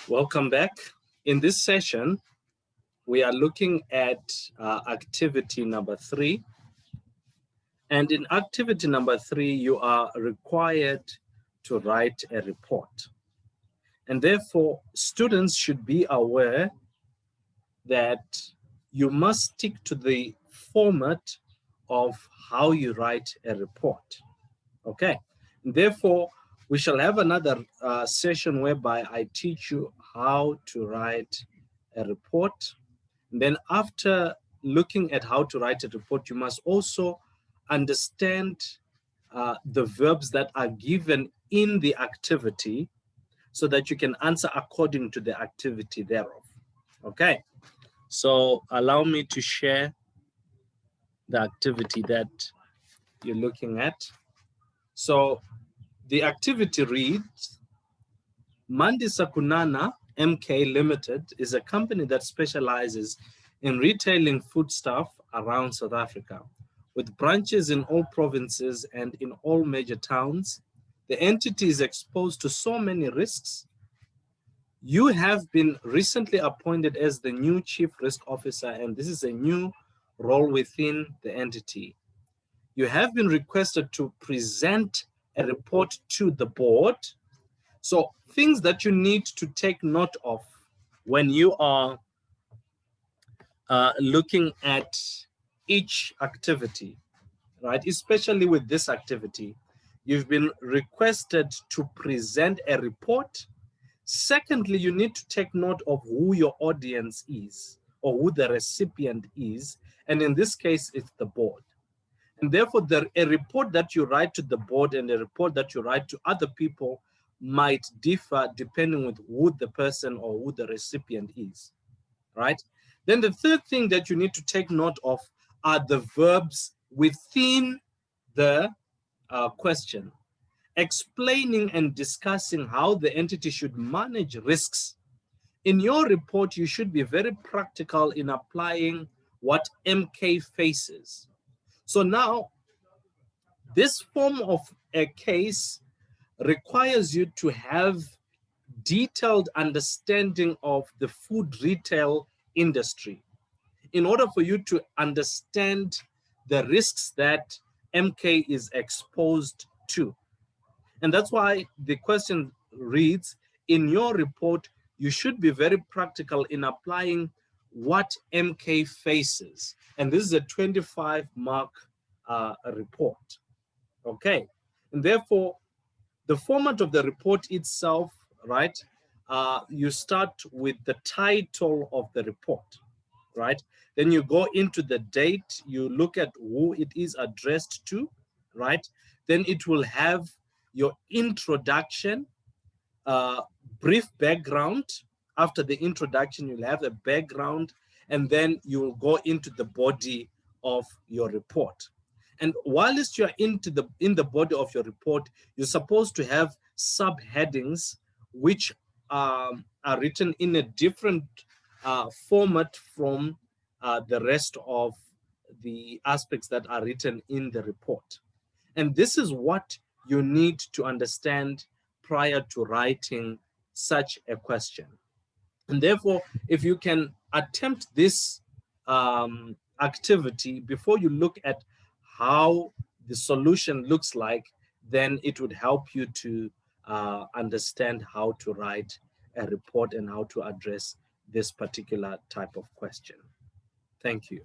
Welcome back. In this session, we are looking at activity number 3. And in activity number 3, you are required to write a report. And therefore, students should be aware that you must stick to the format of how you write a report. Okay. And therefore, we shall have another session whereby I teach you how to write a report. And then after looking at how to write a report, you must also understand the verbs that are given in the activity so that you can answer according to the activity thereof. Okay, so allow me to share the activity that you're looking at. So the activity reads, Mandi Sakunana MK Limited is a company that specializes in retailing foodstuff around South Africa. With branches in all provinces and in all major towns, the entity is exposed to so many risks. You have been recently appointed as the new Chief Risk Officer, and this is a new role within the entity. You have been requested to present a report to the board. So things that you need to take note of when you are looking at each activity, right? Especially with this activity, you've been requested to present a report. Secondly, you need to take note of who your audience is or who the recipient is. And in this case, it's the board. And therefore, a report that you write to the board and a report that you write to other people might differ depending on who the person or who the recipient is, right? Then the third thing that you need to take note of are the verbs within the question, explaining and discussing how the entity should manage risks. In your report, you should be very practical in applying what MK faces. So now, this form of a case requires you to have detailed understanding of the food retail industry in order for you to understand the risks that MK is exposed to. And that's why the question reads, in your report, you should be very practical in applying what MK faces. And this is a 25-mark report. Okay. And therefore, the format of the report itself, right? You start with the title of the report, right? Then you go into the date, you look at who it is addressed to, right? Then it will have your introduction, brief background. After the introduction, you'll have a background, and then you will go into the body of your report. And whilst you're in the body of your report, you're supposed to have subheadings which are written in a different format from the rest of the aspects that are written in the report. And this is what you need to understand prior to writing such a question. And therefore, if you can attempt this activity before you look at how the solution looks like, then it would help you to understand how to write a report and how to address this particular type of question. Thank you.